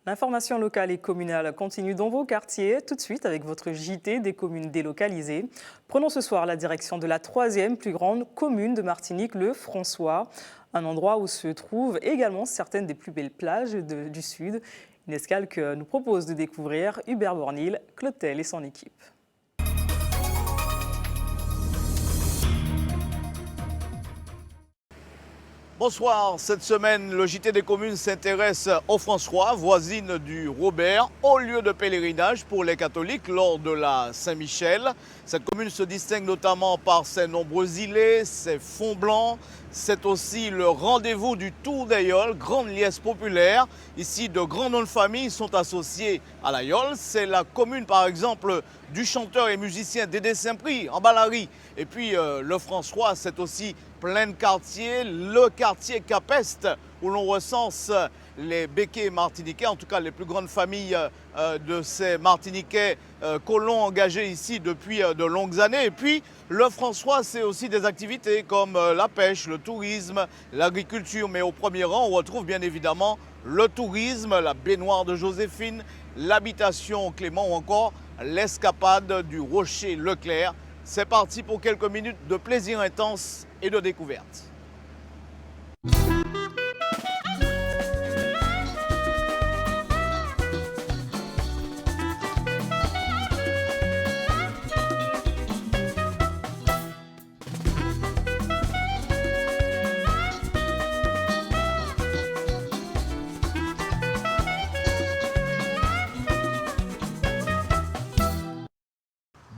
L'information locale et communale continue dans vos quartiers, tout de suite avec votre JT des communes délocalisées. Prenons ce soir la direction de la troisième plus grande commune de Martinique, le François, un endroit où se trouvent également certaines des plus belles plages du Sud. Une escale que nous propose de découvrir Hubert Bornil, Clotel et son équipe. Bonsoir, cette semaine, le JT des communes s'intéresse au François, voisine du Robert, au lieu de pèlerinage pour les catholiques lors de la Saint-Michel. Cette commune se distingue notamment par ses nombreux îlets, ses fonds blancs. C'est aussi le rendez-vous du Tour des Yoles, grande liesse populaire. Ici, de grands noms de famille sont associés à la Yole. C'est la commune, par exemple, du chanteur et musicien Dédé Saint-Prix, en Balari. Et puis, le François, c'est aussi plein de quartiers. Le quartier Capeste, où l'on recense les béquets martiniquais, en tout cas les plus grandes familles de ces Martiniquais colons engagés ici depuis de longues années. Et puis, le François, c'est aussi des activités comme la pêche, le tourisme, l'agriculture. Mais au premier rang, on retrouve bien évidemment le tourisme, la baignoire de Joséphine, l'habitation Clément ou encore l'escapade du Rocher Leclerc. C'est parti pour quelques minutes de plaisir intense et de découverte.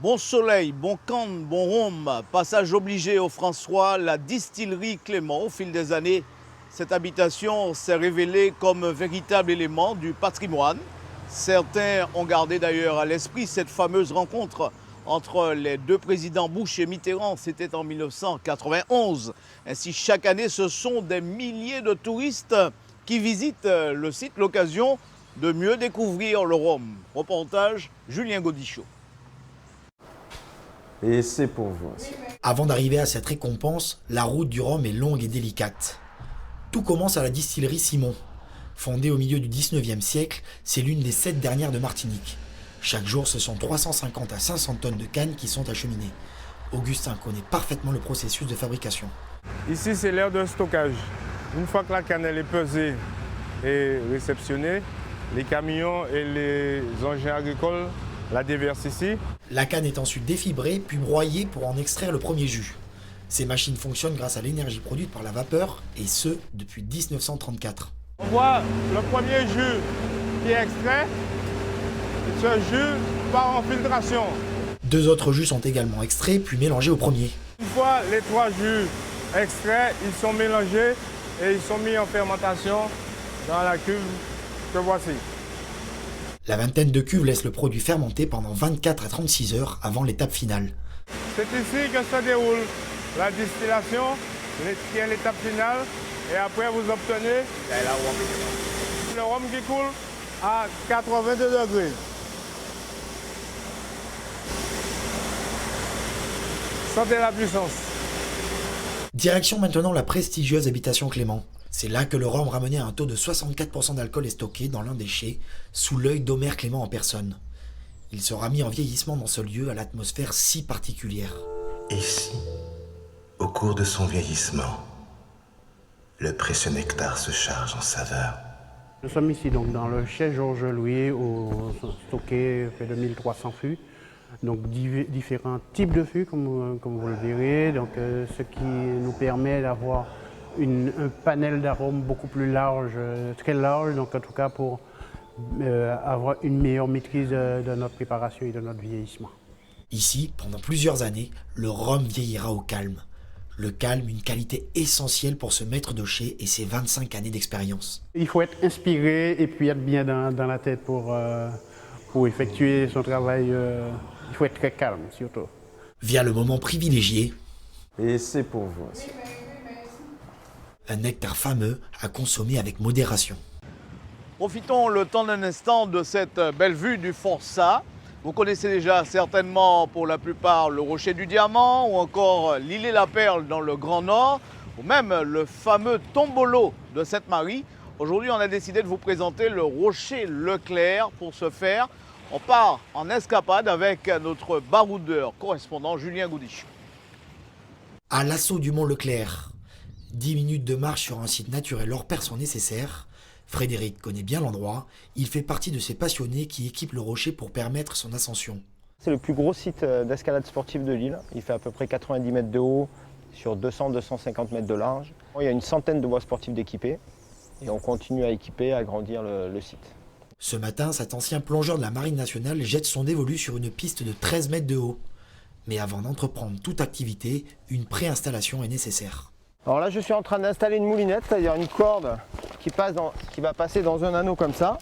Bon soleil, bon canne, bon rhum, passage obligé au François, la distillerie Clément. Au fil des années, cette habitation s'est révélée comme un véritable élément du patrimoine. Certains ont gardé d'ailleurs à l'esprit cette fameuse rencontre entre les deux présidents Bush et Mitterrand. C'était en 1991. Ainsi, chaque année, ce sont des milliers de touristes qui visitent le site, l'occasion de mieux découvrir le rhum. Reportage, Julien Godichaud. Et c'est pour vous aussi. Avant d'arriver à cette récompense, la route du rhum est longue et délicate. Tout commence à la distillerie Simon. Fondée au milieu du 19e siècle, c'est l'une des 7 dernières de Martinique. Chaque jour, ce sont 350 à 500 tonnes de cannes qui sont acheminées. Augustin connaît parfaitement le processus de fabrication. Ici, c'est l'aire de stockage. Une fois que la canne est pesée et réceptionnée, les camions et les engins agricoles la déverse ici. La canne est ensuite défibrée puis broyée pour en extraire le premier jus. Ces machines fonctionnent grâce à l'énergie produite par la vapeur, et ce, depuis 1934. On voit le premier jus qui est extrait. Ce jus part en filtration. 2 autres jus sont également extraits puis mélangés au premier. Une fois les 3 jus extraits, ils sont mélangés et ils sont mis en fermentation dans la cuve que voici. La vingtaine de cuves laisse le produit fermenter pendant 24 à 36 heures avant l'étape finale. C'est ici que se déroule la distillation, qui est l'étape finale, et après vous obtenez le rhum qui coule à 82 degrés. Sentez la puissance. Direction maintenant la prestigieuse habitation Clément. C'est là que le rhum ramené à un taux de 64% d'alcool est stocké dans l'un des chais, sous l'œil d'Omer Clément en personne. Il sera mis en vieillissement dans ce lieu à l'atmosphère si particulière. Ici, au cours de son vieillissement, le précieux nectar se charge en saveur. Nous sommes ici donc dans le chai Georges Louis où sont stockés près de 1300 fûts. Donc différents types de fûts comme vous le verrez, donc, ce qui nous permet d'avoir un panel d'arômes beaucoup plus large, très large, donc en tout cas pour avoir une meilleure maîtrise de notre préparation et de notre vieillissement. Ici, pendant plusieurs années, le rhum vieillira au calme. Le calme, une qualité essentielle pour ce maître de chai et ses 25 années d'expérience. Il faut être inspiré et puis être bien dans la tête pour effectuer son travail. Il faut être très calme surtout. Via le moment privilégié, Et c'est pour vous aussi. un nectar fameux à consommer avec modération. Profitons le temps d'un instant de cette belle vue du Forçat. Vous connaissez déjà certainement pour la plupart le Rocher du Diamant ou encore l'îlet La Perle dans le Grand Nord ou même le fameux Tombolo de Sainte-Marie. Aujourd'hui, on a décidé de vous présenter le Rocher Leclerc. Pour ce faire, on part en escapade avec notre baroudeur correspondant Julien Goudiche. À l'assaut du mont Leclerc, 10 minutes de marche sur un site naturel hors pair sont nécessaires. Frédéric connaît bien l'endroit, il fait partie de ces passionnés qui équipent le rocher pour permettre son ascension. C'est le plus gros site d'escalade sportive de l'île. Il fait à peu près 90 mètres de haut sur 200-250 mètres de large. Il y a une centaine de voies sportives d'équipées et on continue à équiper, à agrandir le site. Ce matin, cet ancien plongeur de la Marine nationale jette son dévolu sur une piste de 13 mètres de haut. Mais avant d'entreprendre toute activité, une préinstallation est nécessaire. Alors là, je suis en train d'installer une moulinette, c'est-à-dire une corde qui va passer dans un anneau comme ça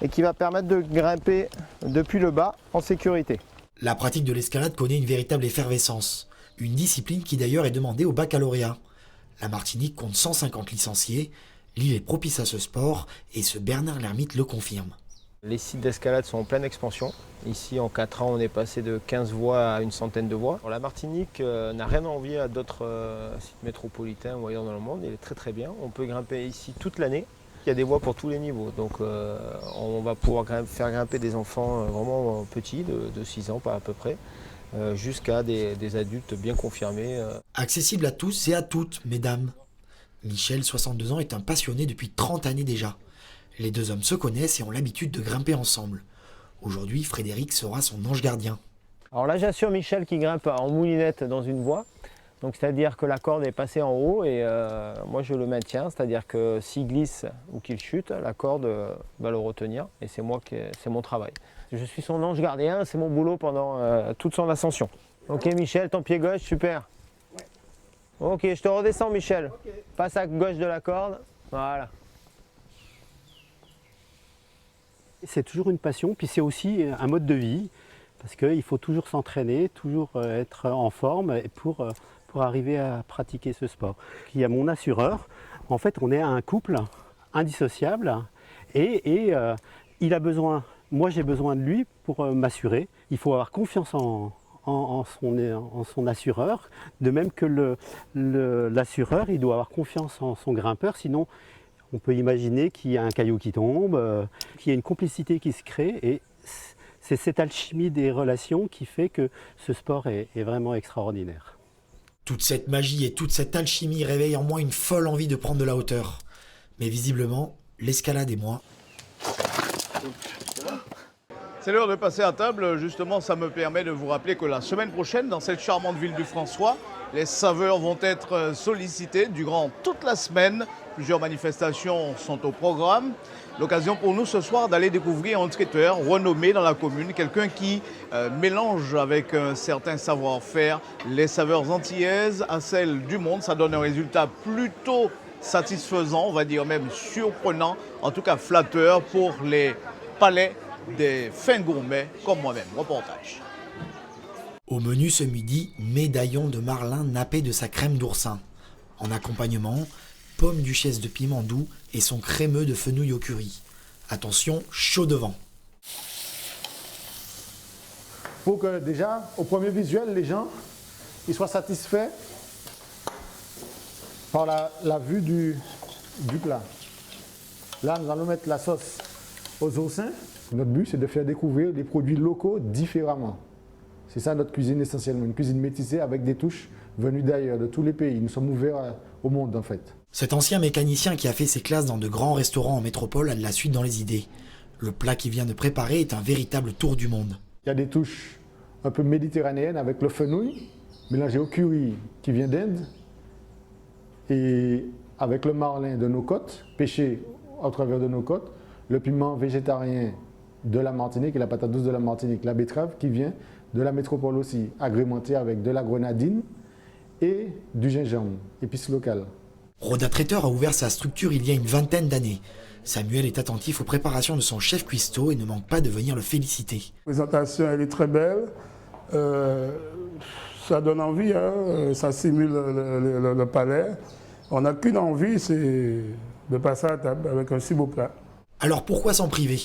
et qui va permettre de grimper depuis le bas en sécurité. La pratique de l'escalade connaît une véritable effervescence, une discipline qui d'ailleurs est demandée au baccalauréat. La Martinique compte 150 licenciés, l'île est propice à ce sport et ce Bernard Lermite le confirme. Les sites d'escalade sont en pleine expansion. Ici, en 4 ans, on est passé de 15 voies à une centaine de voies. La Martinique n'a rien à envier à d'autres sites métropolitains ou ailleurs dans le monde. Il est très très bien. On peut grimper ici toute l'année. Il y a des voies pour tous les niveaux. Donc on va pouvoir faire grimper des enfants vraiment petits, de 6 ans à peu près, jusqu'à des adultes bien confirmés. Accessible à tous et à toutes, mesdames. Michel, 62 ans, est un passionné depuis 30 années déjà. Les deux hommes se connaissent et ont l'habitude de grimper ensemble. Aujourd'hui, Frédéric sera son ange gardien. Alors là, j'assure Michel qui grimpe en moulinette dans une voie. Donc c'est-à-dire que la corde est passée en haut et moi je le maintiens. C'est-à-dire que s'il glisse ou qu'il chute, la corde va le retenir et c'est mon travail. Je suis son ange gardien, c'est mon boulot pendant toute son ascension. Ok Michel, ton pied gauche, super. Ouais. Ok, je te redescends Michel. Okay. Passe à gauche de la corde, voilà. C'est toujours une passion, puis c'est aussi un mode de vie, parce qu'il faut toujours s'entraîner, toujours être en forme pour arriver à pratiquer ce sport. Il y a mon assureur, en fait on est un couple indissociable, et il a besoin, moi j'ai besoin de lui pour m'assurer. Il faut avoir confiance en son assureur, de même que l'assureur il doit avoir confiance en son grimpeur, sinon on peut imaginer qu'il y a un caillou qui tombe, qu'il y a une complicité qui se crée et c'est cette alchimie des relations qui fait que ce sport est vraiment extraordinaire. Toute cette magie et toute cette alchimie réveillent en moi une folle envie de prendre de la hauteur. Mais visiblement, l'escalade et moi... C'est l'heure de passer à table. Justement, ça me permet de vous rappeler que la semaine prochaine, dans cette charmante ville du François, les saveurs vont être sollicitées durant toute la semaine. Plusieurs manifestations sont au programme. L'occasion pour nous ce soir d'aller découvrir un traiteur renommé dans la commune, quelqu'un qui mélange avec un certain savoir-faire les saveurs antillaises à celles du monde. Ça donne un résultat plutôt satisfaisant, on va dire même surprenant, en tout cas flatteur pour les palais des fins gourmets comme moi-même. Reportage. Au menu ce midi, médaillon de marlin nappé de sa crème d'oursin. En accompagnement, pomme duchesse de piment doux et son crémeux de fenouil au curry. Attention, chaud devant. Pour que déjà, au premier visuel, les gens ils soient satisfaits par la vue du plat. Là, nous allons mettre la sauce aux oursins. Notre but, c'est de faire découvrir les produits locaux différemment. C'est ça notre cuisine essentiellement, une cuisine métissée avec des touches venues d'ailleurs, de tous les pays. Nous sommes ouverts au monde en fait. Cet ancien mécanicien qui a fait ses classes dans de grands restaurants en métropole a de la suite dans les idées. Le plat qu'il vient de préparer est un véritable tour du monde. Il y a des touches un peu méditerranéennes avec le fenouil, mélangé au curry qui vient d'Inde, et avec le marlin de nos côtes, pêché au travers de nos côtes, le piment végétarien de la Martinique et la patate douce de la Martinique, la betterave qui vient de la métropole aussi, agrémentée avec de la grenadine et du gingembre, épice locale. Roda Traiteur a ouvert sa structure il y a une vingtaine d'années. Samuel est attentif aux préparations de son chef cuistot et ne manque pas de venir le féliciter. La présentation elle est très belle, ça donne envie, hein, ça simule le palais. On n'a qu'une envie, c'est de passer à table avec un si beau plat. Alors pourquoi s'en priver ?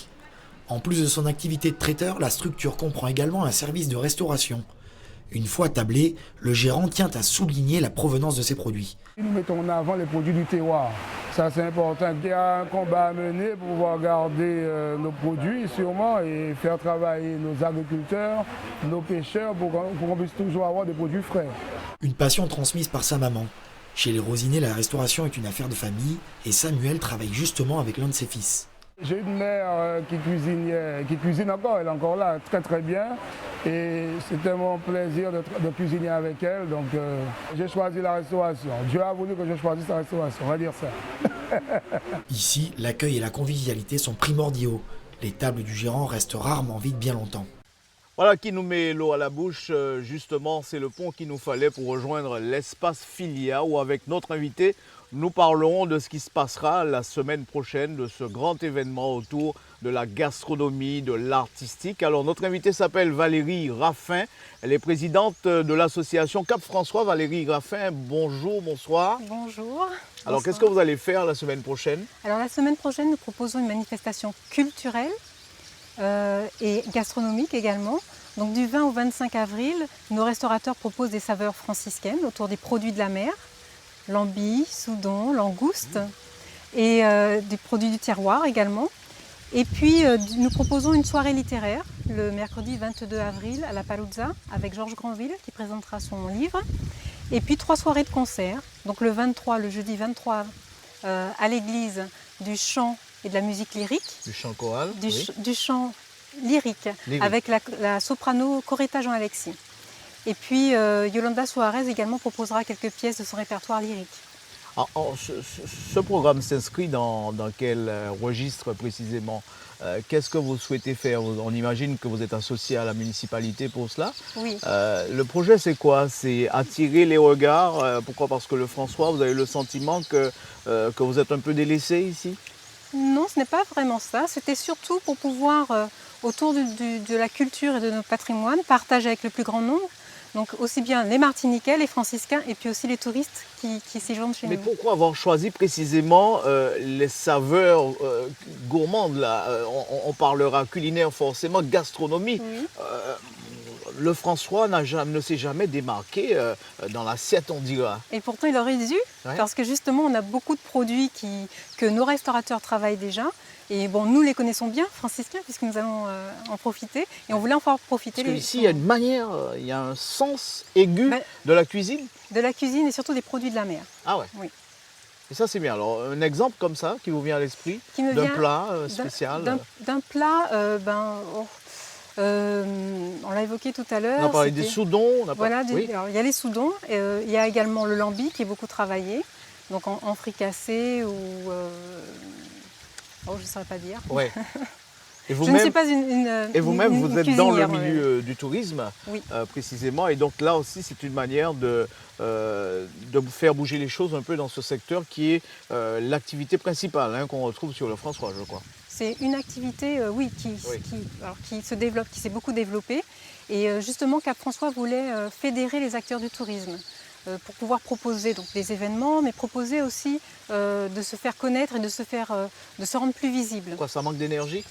En plus de son activité de traiteur, la structure comprend également un service de restauration. Une fois tablé, le gérant tient à souligner la provenance de ses produits. Nous mettons en avant les produits du terroir. Ça, c'est important. Il y a un combat à mener pour pouvoir garder nos produits, sûrement, et faire travailler nos agriculteurs, nos pêcheurs, pour qu'on puisse toujours avoir des produits frais. Une passion transmise par sa maman. Chez les Rosinets, la restauration est une affaire de famille et Samuel travaille justement avec l'un de ses fils. J'ai une mère qui cuisine encore, elle est encore là, très très bien. Et c'était mon plaisir de cuisiner avec elle, donc j'ai choisi la restauration. Dieu a voulu que je choisisse la restauration, on va dire ça. Ici, l'accueil et la convivialité sont primordiaux. Les tables du gérant restent rarement vides bien longtemps. Voilà qui nous met l'eau à la bouche. Justement, c'est le pont qu'il nous fallait pour rejoindre l'espace Filia, où avec notre invité, nous parlerons de ce qui se passera la semaine prochaine, de ce grand événement autour de la gastronomie, de l'artistique. Alors, notre invitée s'appelle Valérie Raffin. Elle est présidente de l'association Cap François. Valérie Raffin, bonjour, bonsoir. Bonjour. Alors, qu'est-ce que vous allez faire la semaine prochaine? Alors, la semaine prochaine, nous proposons une manifestation culturelle et gastronomique également. Donc, du 20 au 25 avril, nos restaurateurs proposent des saveurs franciscaines autour des produits de la mer. Lambis, soudons, langoustes et des produits du terroir également. Et puis nous proposons une soirée littéraire le mercredi 22 avril à la Paluzza avec Georges Granville qui présentera son livre. Et puis 3 soirées de concert, donc le jeudi 23 à l'église du chant et de la musique lyrique. Du chant choral. Du chant lyrique. Avec la soprano Coretta Jean-Alexis. Et puis Yolanda Suarez également proposera quelques pièces de son répertoire lyrique. Alors, ce programme s'inscrit dans quel registre précisément? Qu'est-ce que vous souhaitez faire? On imagine que vous êtes associé à la municipalité pour cela. Oui. Le projet, c'est quoi? C'est attirer les regards. Pourquoi? Parce que le François, vous avez le sentiment que vous êtes un peu délaissé ici? Non, ce n'est pas vraiment ça. C'était surtout pour pouvoir, autour de la culture et de notre patrimoine, partager avec le plus grand nombre. Donc aussi bien les Martiniquais, les franciscains et puis aussi les touristes qui séjournent chez nous. Mais pourquoi avoir choisi précisément les saveurs gourmandes là? On parlera culinaire forcément, gastronomie. Oui. Le François ne s'est jamais démarqué dans l'assiette, on dira. Et pourtant il aurait dû, parce que justement on a beaucoup de produits que nos restaurateurs travaillent déjà. Et bon, nous les connaissons bien, franciscains, puisque nous allons en profiter. Et on voulait en faire profiter. Parce qu'ici, il y a une manière, il y a un sens aigu de la cuisine. De la cuisine et surtout des produits de la mer. Ah ouais. Oui. Et ça, c'est bien. Alors, un exemple comme ça qui vous vient à l'esprit d'un plat spécial? D'un plat, on l'a évoqué tout à l'heure. On a parlé des soudons. Voilà, alors, il y a les soudons. Il y a également le lambi qui est beaucoup travaillé. Donc en fricassé ou... je ne saurais pas dire. Ouais. Et je ne suis pas vous-même, vous êtes dans le milieu du tourisme, oui. Précisément. Et donc là aussi, c'est une manière de faire bouger les choses un peu dans ce secteur qui est l'activité principale qu'on retrouve sur le François, je crois. C'est une activité, qui se développe, qui s'est beaucoup développée. Et justement, Cap François voulait fédérer les acteurs du tourisme. Pour pouvoir proposer donc, des événements, mais proposer aussi de se faire connaître et de se rendre plus visible. Quoi, ça manque d'énergie?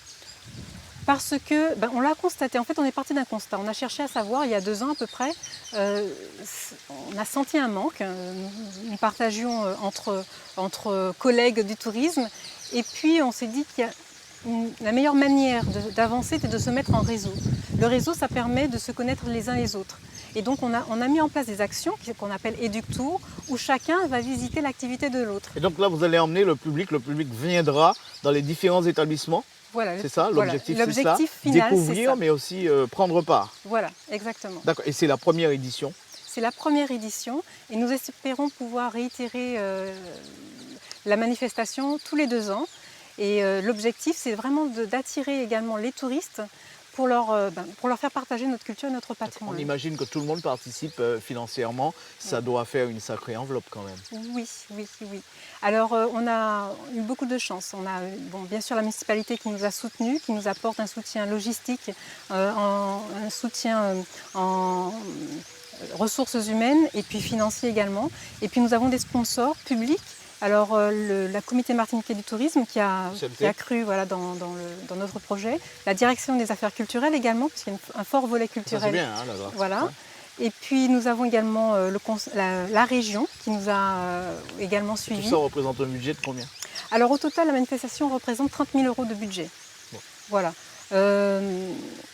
Parce que, on l'a constaté, en fait on est parti d'un constat. On a cherché à savoir, il y a 2 ans à peu près, on a senti un manque. Nous partagions entre collègues du tourisme. Et puis on s'est dit qu'il y a la meilleure manière d'avancer, c'est de se mettre en réseau. Le réseau, ça permet de se connaître les uns les autres. Et donc on a mis en place des actions qu'on appelle Éductour, où chacun va visiter l'activité de l'autre. Et donc là, vous allez emmener le public viendra dans les différents établissements. Voilà, c'est ça, l'objectif, voilà. c'est ça, final, découvrir, mais aussi prendre part. Voilà, exactement. D'accord. Et c'est la première édition? C'est la première édition, et nous espérons pouvoir réitérer la manifestation tous les 2 ans. Et l'objectif, c'est vraiment d'attirer également les touristes pour leur faire partager notre culture et notre patrimoine. On imagine que tout le monde participe financièrement. Ça doit faire une sacrée enveloppe quand même. Oui. Alors, on a eu beaucoup de chance. On a bien sûr la municipalité qui nous a soutenus, qui nous apporte un soutien logistique, un soutien en ressources humaines et puis financier également. Et puis nous avons des sponsors publics. Alors, la Comité martiniquais du tourisme qui a cru dans notre projet, la direction des affaires culturelles également, puisqu'il y a un fort volet culturel. Ça, c'est bien, là, voilà. Et puis nous avons également la région qui nous a également Tout suivis. ça représente un budget de combien? Alors au total, la manifestation représente 30 000 € de budget. Bon. Voilà.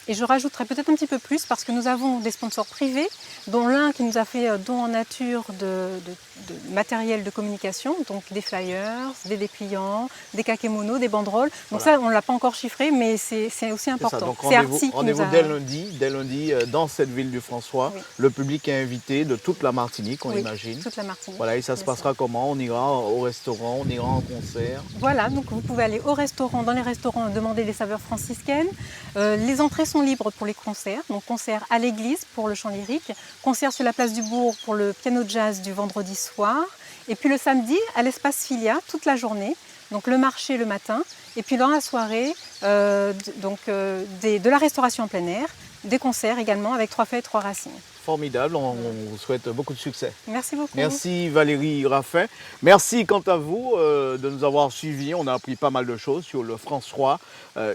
Et je rajouterai peut-être un petit peu plus parce que nous avons des sponsors privés, dont l'un qui nous a fait don en nature de matériel de communication, donc des flyers, des dépliants, des kakémonos, des banderoles. Donc Voilà. ça, on ne l'a pas encore chiffré, mais c'est aussi important. Donc C'est Artsy qui rendez-vous nous a... dès lundi dans cette ville du François. Oui. Le public est invité de toute la Martinique, on Oui, imagine. toute la Martinique. Voilà, et ça se Bien passera comment? On ira au restaurant, on ira en concert. Voilà, donc vous pouvez aller au restaurant, dans les restaurants, demander les saveurs franciscaines. Les entrées sont libres pour les concerts, donc concert à l'église pour le chant lyrique, concert sur la place du Bourg pour le piano jazz du vendredi soir, et puis le samedi à l'espace Filia toute la journée, donc le marché le matin, et puis dans la soirée, de la restauration en plein air, des concerts également avec 3 fêtes, 3 racines. Formidable, on vous souhaite beaucoup de succès. Merci beaucoup. Merci Valérie Raffin. Merci quant à vous de nous avoir suivis. On a appris pas mal de choses sur le François.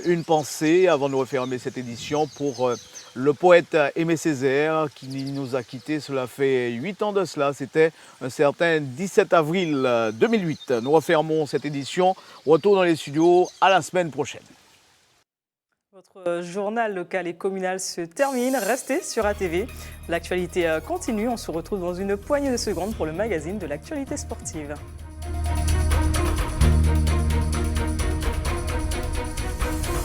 Une pensée avant de refermer cette édition pour le poète Aimé Césaire qui nous a quittés. Cela fait 8 ans de cela. C'était un certain 17 avril 2008. Nous refermons cette édition. Retour dans les studios à la semaine prochaine. Votre journal local et communal se termine. Restez sur ATV. L'actualité continue. On se retrouve dans une poignée de secondes pour le magazine de l'actualité sportive.